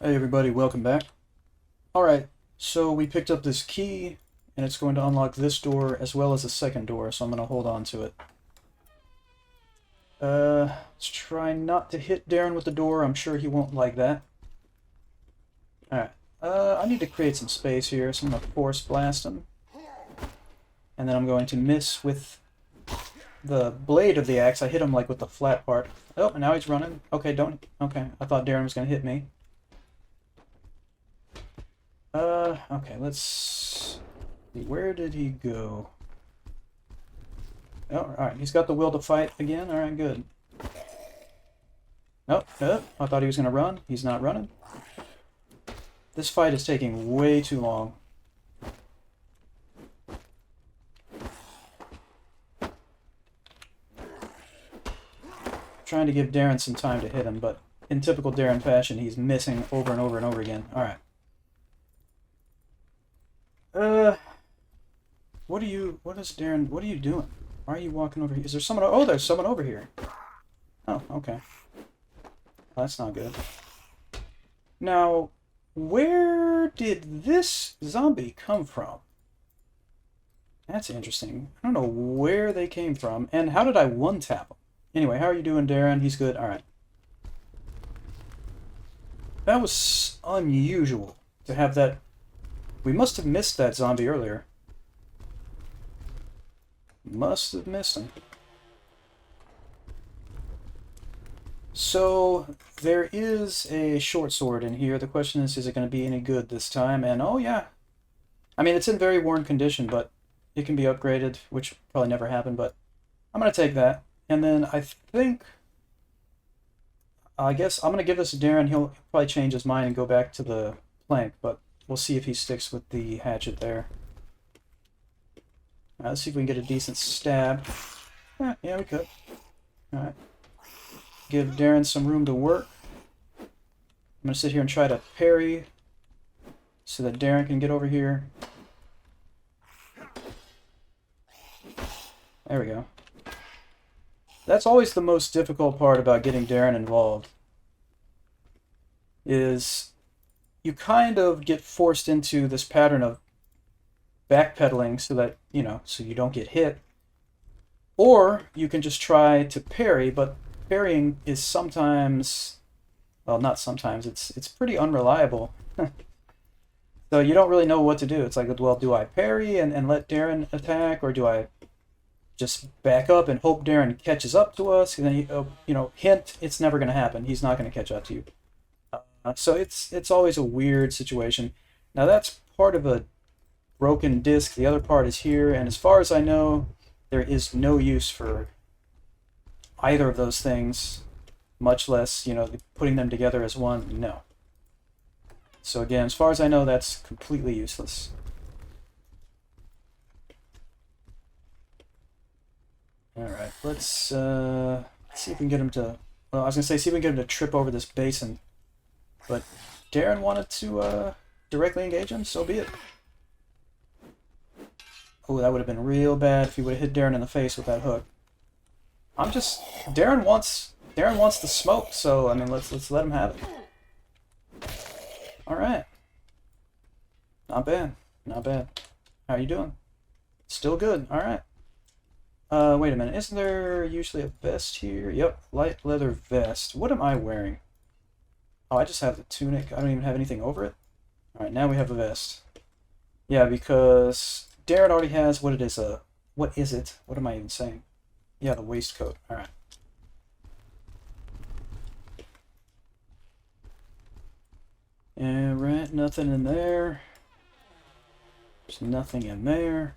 Hey everybody, welcome back. Alright, so we picked up this key, and it's going to unlock this door as well as the second door, so I'm going to hold on to it. Let's try not to hit Darren with the door. I'm sure he won't like that. Alright, I need to create some space here, so I'm going to force blast him. And then I'm going to miss with the blade of the axe. I hit him like with the flat part. Oh, and now he's running. Okay, don't... Okay, I thought Darren was going to hit me. Okay, let's see. Where did he go? Oh, alright, he's got the will to fight again. Alright, good. Oh, I thought he was going to run. He's not running. This fight is taking way too long. Trying to give Darren some time to hit him, but in typical Darren fashion, he's missing over and over and over again. Alright. What are you doing? Why are you walking over here? Is there someone? Oh, there's someone over here. Oh, okay. Well, that's not good. Now, where did this zombie come from? That's interesting. I don't know where they came from, and how did I one-tap them? Anyway, how are you doing, Darren? He's good? Alright. That was unusual to have that. We must have missed that zombie earlier. Must have missed him. So, there is a short sword in here. The question is it going to be any good this time? And, oh yeah. I mean, it's in very worn condition, but it can be upgraded, which probably never happened, but I'm going to take that. And then I guess I'm going to give this to Darren. He'll probably change his mind and go back to the plank, but we'll see if he sticks with the hatchet there. Alright, let's see if we can get a decent stab. Yeah, we could. Alright. Give Darren some room to work. I'm going to sit here and try to parry so that Darren can get over here. There we go. That's always the most difficult part about getting Darren involved. Is you kind of get forced into this pattern of backpedaling so that, so you don't get hit. Or you can just try to parry, but parrying is sometimes, well, not sometimes, it's pretty unreliable. So you don't really know what to do. It's like, well, do I parry and let Darren attack, or do I just back up and hope Darren catches up to us? And then, hint, it's never going to happen. He's not going to catch up to you. So it's always a weird situation. Now that's part of a broken disc. The other part is here, and as far as I know, there is no use for either of those things, much less, putting them together as one. No. So again, as far as I know, that's completely useless. Alright, let's see if we can get him to... Well, I was going to say, see if we can get him to trip over this basin. But Darren wanted to directly engage him, so be it. Oh, that would have been real bad if he would have hit Darren in the face with that hook. Darren wants the smoke, so I mean let's let him have it. Alright. Not bad. Not bad. How are you doing? Still good. Alright. Wait a minute. Isn't there usually a vest here? Yep, light leather vest. What am I wearing? Oh, I just have the tunic. I don't even have anything over it. Alright, now we have a vest. Yeah, because Darren already has what it is. What is it? What am I even saying? Yeah, the waistcoat. Alright. Alright, nothing in there. There's nothing in there.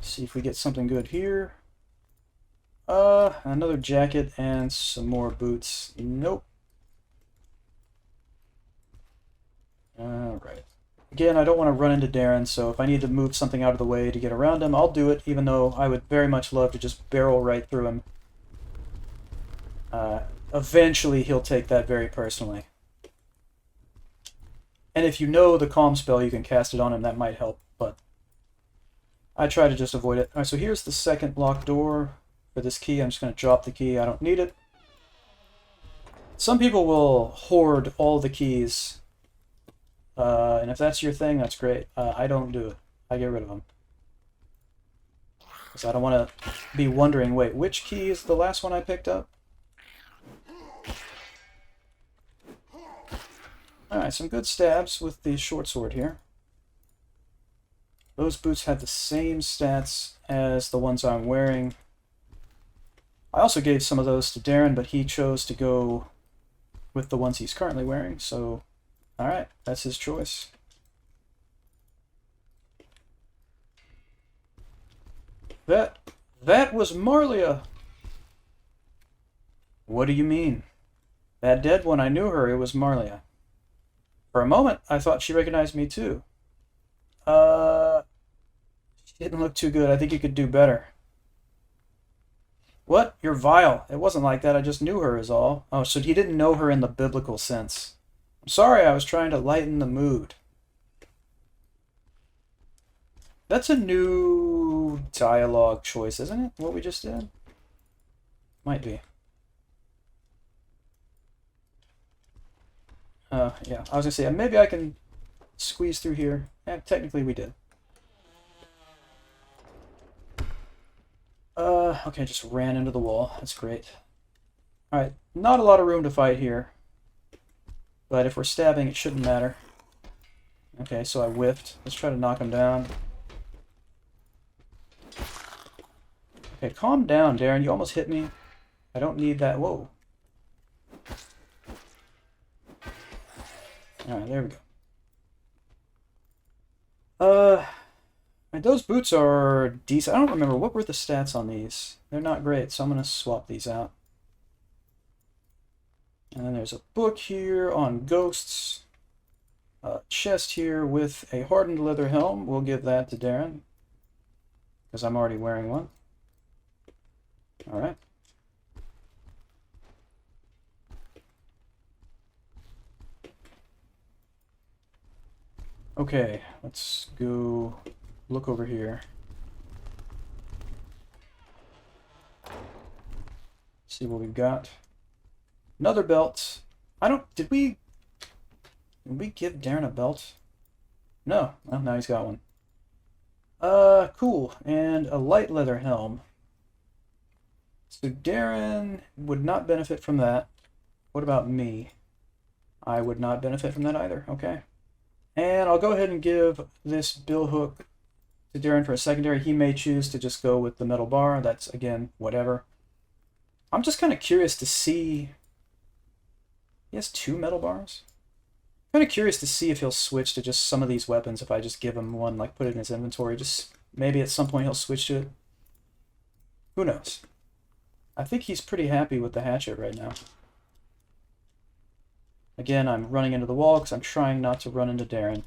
See if we get something good here. Another jacket and some more boots. Nope. Alright. Again, I don't want to run into Darren, so if I need to move something out of the way to get around him, I'll do it, even though I would very much love to just barrel right through him. Eventually, he'll take that very personally. And if you know the calm spell, you can cast it on him, that might help, but I try to just avoid it. Alright, so here's the second locked door for this key. I'm just going to drop the key. I don't need it. Some people will hoard all the keys, and if that's your thing, that's great. I don't do it. I get rid of them. Because I don't want to be wondering, wait, which key is the last one I picked up? Alright, some good stabs with the short sword here. Those boots have the same stats as the ones I'm wearing. I also gave some of those to Darren, but he chose to go with the ones he's currently wearing, so alright, that's his choice. That was Marlia! What do you mean? That dead one, I knew her, it was Marlia. For a moment, I thought she recognized me too. She didn't look too good. I think you could do better. What? You're vile. It wasn't like that. I just knew her is all. Oh, so he didn't know her in the biblical sense. I'm sorry, I was trying to lighten the mood. That's a new dialogue choice, isn't it? What we just did? Might be. Yeah, I was gonna say, maybe I can squeeze through here. Technically we did. Okay, just ran into the wall. That's great. Alright, not a lot of room to fight here. But if we're stabbing, it shouldn't matter. Okay, so I whiffed. Let's try to knock him down. Okay, calm down, Darren. You almost hit me. I don't need that. Whoa. Alright, there we go. And those boots are decent. I don't remember. What were the stats on these? They're not great, so I'm going to swap these out. And then there's a book here on ghosts. A chest here with a hardened leather helm. We'll give that to Darren, because I'm already wearing one. Alright. Okay, let's go look over here. See what we've got. Another belt. Did we give Darren a belt? No. Well, now he's got one. Cool. And a light leather helm. So Darren would not benefit from that. What about me? I would not benefit from that either. Okay. And I'll go ahead and give this bill hook to Darren for a secondary. He may choose to just go with the metal bar. That's, again, whatever. I'm just kind of curious to see... He has 2 metal bars? I'm kind of curious to see if he'll switch to just some of these weapons if I just give him one, like put it in his inventory. Just maybe at some point he'll switch to it. Who knows? I think he's pretty happy with the hatchet right now. Again, I'm running into the wall because I'm trying not to run into Darren.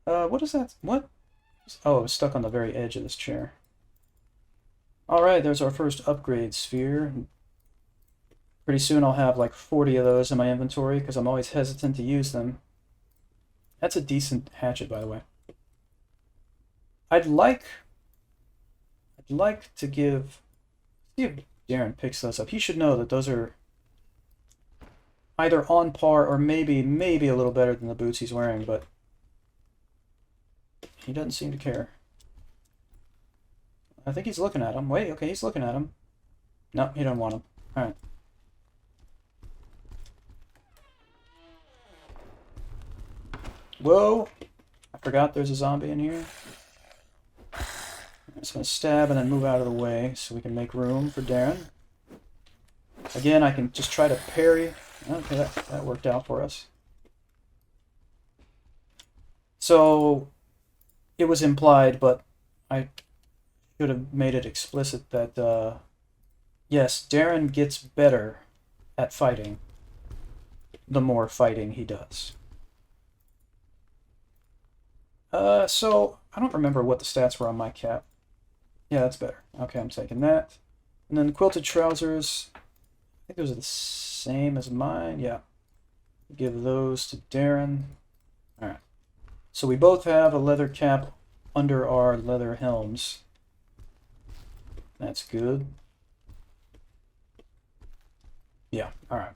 What is that? What? Oh, it was stuck on the very edge of this chair. Alright, there's our first upgrade sphere. Pretty soon I'll have like 40 of those in my inventory because I'm always hesitant to use them. That's a decent hatchet, by the way. I'd like to give... See if Darren picks those up. He should know that those are either on par or maybe a little better than the boots he's wearing, but he doesn't seem to care. I think he's looking at them. Wait, okay, he's looking at them. No, he don't want them. Alright. Whoa! I forgot there's a zombie in here. I'm just going to stab and then move out of the way so we can make room for Darren. Again, I can just try to parry. Okay, that worked out for us. So, it was implied, but I should have made it explicit that, yes, Darren gets better at fighting the more fighting he does. So, I don't remember what the stats were on my cap. Yeah, that's better. Okay, I'm taking that. And then the quilted trousers, I think those are the same as mine. Yeah. Give those to Darren. Alright. So we both have a leather cap under our leather helms. That's good. Yeah, alright.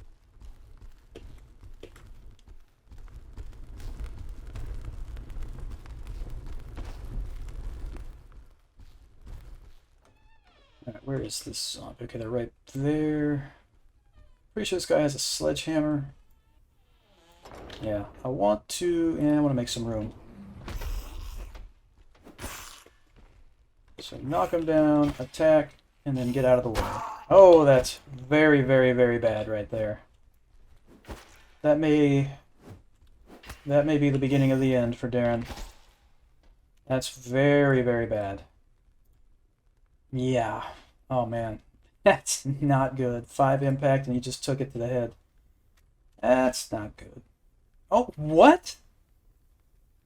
Alright, where is this zombie? Okay, they're right there. Pretty sure this guy has a sledgehammer. Yeah, I want to... I want to make some room. So knock him down, attack, and then get out of the way. Oh, that's very, very, very bad right there. That may be the beginning of the end for Darren. That's very, very bad. Yeah. Oh, man. That's not good. 5 impact, and he just took it to the head. That's not good. Oh, what?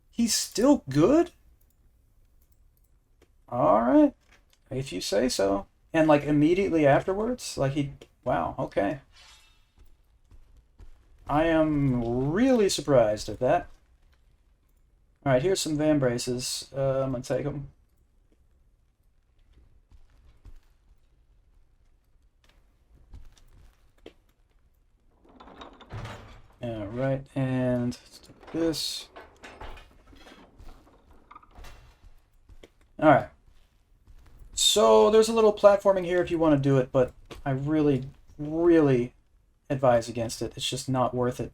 He's still good? Alright. If you say so. And, like, immediately afterwards? Like, he... Wow, okay. I am really surprised at that. Alright, here's some Van Braces. I'm gonna take them. Alright, and let's do this. Alright. So there's a little platforming here if you want to do it, but I really, really advise against it. It's just not worth it.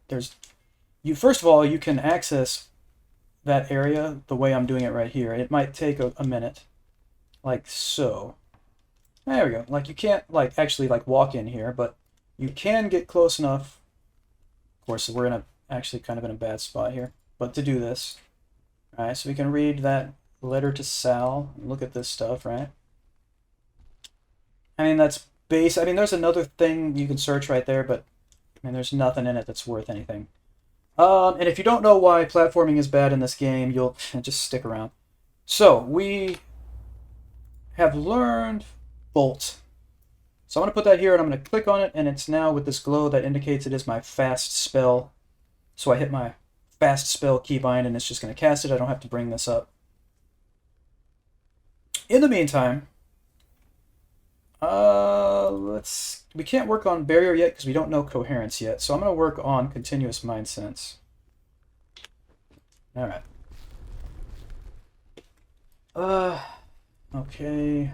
First of all, you can access that area the way I'm doing it right here. It might take a minute, like so. There we go. Like, you can't actually walk in here, but you can get close enough. Of course, we're actually kind of in a bad spot here, but to do this. All right, so we can read that letter to Sal. Look at this stuff, right? I mean, that's base. I mean, there's another thing you can search right there, but I mean, there's nothing in it that's worth anything. And if you don't know why platforming is bad in this game, you'll just stick around. So we have learned Bolt. So I'm going to put that here, and I'm going to click on it, and it's now with this glow that indicates it is my fast spell. So I hit my fast spell keybind, and it's just going to cast it. I don't have to bring this up. In the meantime, we can't work on barrier yet because we don't know coherence yet. So I'm going to work on continuous mind sense. All right. Okay.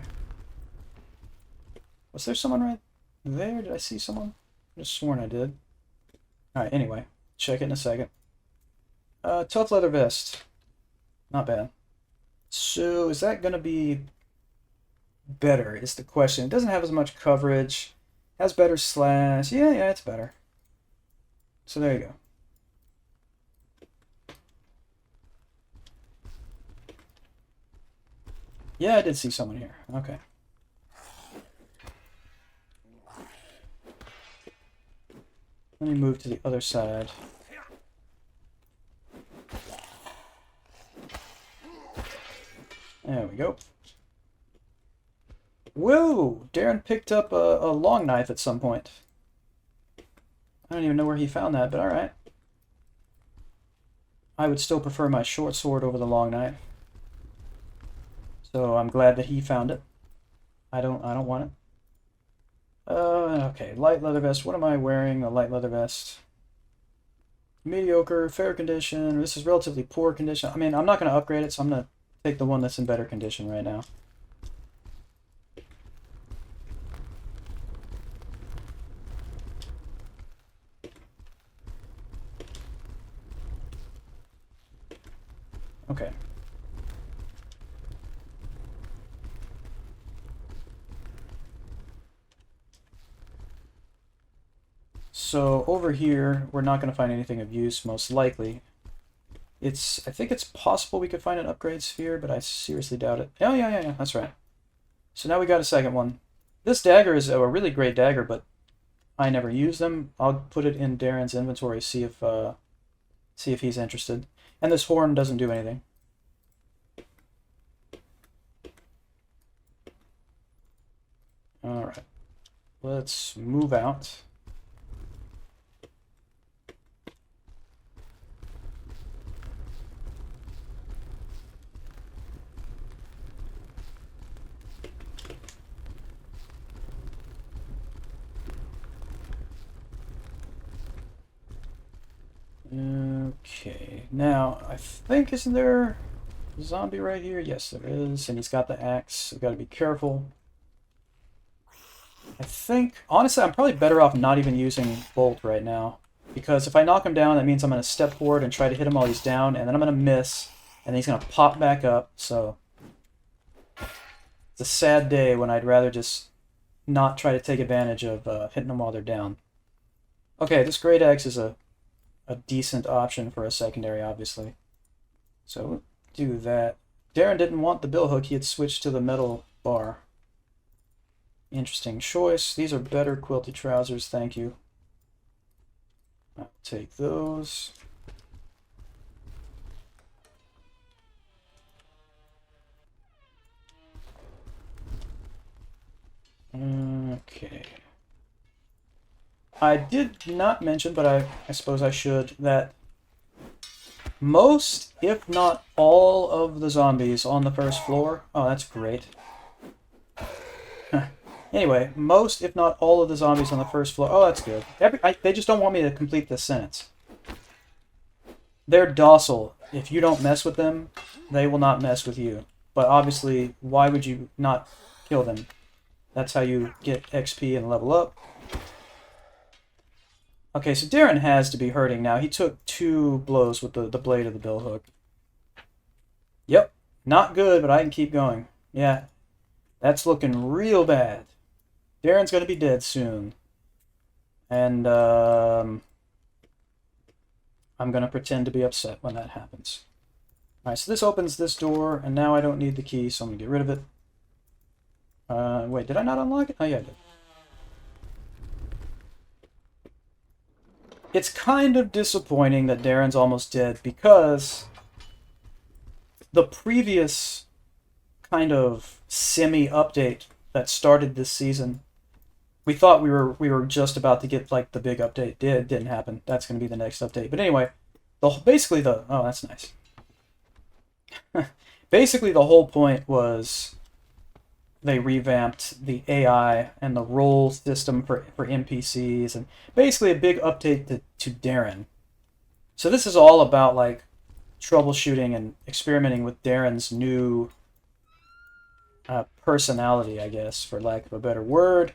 Was there someone right there? Did I see someone? I just sworn I did. All right. Anyway, check it in a second. Tough leather vest. Not bad. So is that going to be better is the question. It doesn't have as much coverage. Has better slash. Yeah, it's better. So there you go. Yeah, I did see someone here. Okay. Let me move to the other side. There we go. Whoa! Darren picked up a long knife at some point. I don't even know where he found that, but alright. I would still prefer my short sword over the long knife. So I'm glad that he found it. I don't want it. Okay, light leather vest. What am I wearing? A light leather vest. Mediocre, fair condition. This is relatively poor condition. I mean, I'm not going to upgrade it, so I'm going to take the one that's in better condition right now. Okay. So over here, we're not going to find anything of use, most likely. I think it's possible we could find an upgrade sphere, but I seriously doubt it. Oh, yeah, that's right. So now we got a second one. This dagger is a really great dagger, but I never use them. I'll put it in Darren's inventory, see if he's interested. And this horn doesn't do anything. All right. Let's move out. Okay, now I think, isn't there a zombie right here? Yes, there is, and he's got the axe, so gotta be careful. I think, honestly, I'm probably better off not even using Bolt right now, because if I knock him down, that means I'm going to step forward and try to hit him while he's down, and then I'm going to miss, and then he's going to pop back up, so it's a sad day when I'd rather just not try to take advantage of hitting them while they're down. Okay, this Great Axe is a decent option for a secondary, obviously. So we'll do that. Darren didn't want the bill hook, he had switched to the metal bar. Interesting choice. These are better quilted trousers, thank you. I'll take those. Okay. I did not mention, but I suppose I should, that most, if not all, of the zombies on the first floor... Oh, that's great. Anyway, most, if not all, of the zombies on the first floor... Oh, that's good. They just don't want me to complete this sentence. They're docile. If you don't mess with them, they will not mess with you. But obviously, why would you not kill them? That's how you get XP and level up. Okay, so Darren has to be hurting now. He took 2 blows with the blade of the bill hook. Yep, not good, but I can keep going. Yeah, that's looking real bad. Darren's going to be dead soon. And I'm going to pretend to be upset when that happens. Alright, so this opens this door, and now I don't need the key, so I'm going to get rid of it. Wait, did I not unlock it? Oh, yeah, I did. It's kind of disappointing that Darren's almost dead, because the previous kind of semi-update that started this season, we thought we were just about to get like the big update. Didn't happen. That's going to be the next update. But anyway, basically the oh, that's nice. Basically, the whole point was they revamped the AI and the role system for NPCs, and basically a big update to Darren. So this is all about like troubleshooting and experimenting with Darren's new personality, I guess, for lack of a better word.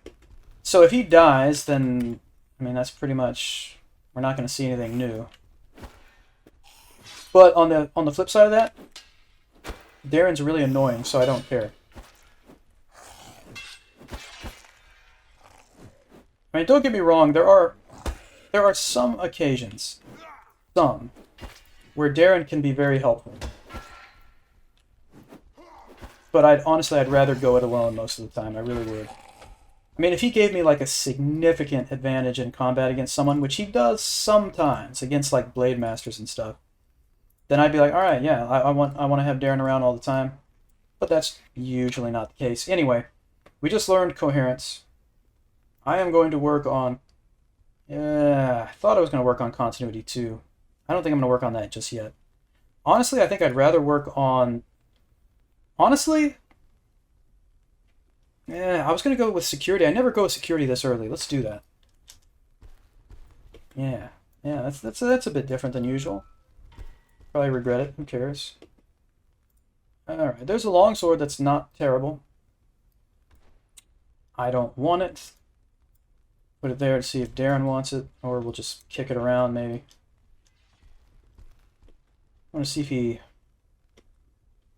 So if he dies, then, I mean, that's pretty much, we're not going to see anything new. But on the flip side of that, Darren's really annoying, so I don't care. I mean, don't get me wrong, there are some occasions, where Darren can be very helpful. But honestly, I'd rather go it alone most of the time. I really would. I mean, if he gave me like a significant advantage in combat against someone, which he does sometimes against like Blade Masters and stuff, then I'd be like, all right, yeah, I want to have Darren around all the time. But that's usually not the case. Anyway, we just learned coherence. I am going to work on... I thought I was going to work on continuity too. I don't think I'm going to work on that just yet. Honestly, I think I'd rather work on... Honestly... Yeah, I was going to go with security. I never go with security this early. Let's do that. Yeah, that's a bit different than usual. Probably regret it. Who cares? Alright, there's a longsword that's not terrible. I don't want it. Put it there to see if Darren wants it, or we'll just kick it around maybe. I want to see if he...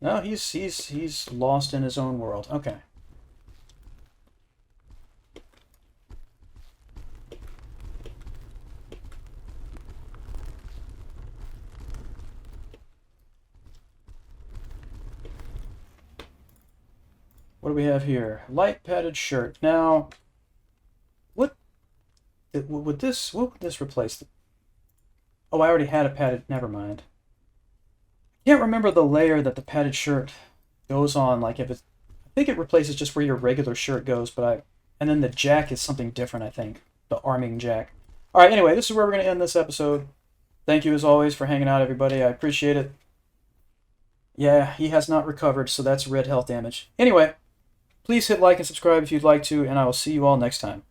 No, he's lost in his own world. Okay. What do we have here? Light padded shirt. Now, what would this replace? Oh, I already had a padded. Never mind. I can't remember the layer that the padded shirt goes on. Like if it's, I think it replaces just where your regular shirt goes. And then the jack is something different. I think the arming jack. All right. Anyway, this is where we're gonna end this episode. Thank you as always for hanging out, everybody. I appreciate it. Yeah, he has not recovered, so that's red health damage. Anyway. Please hit like and subscribe if you'd like to, and I will see you all next time.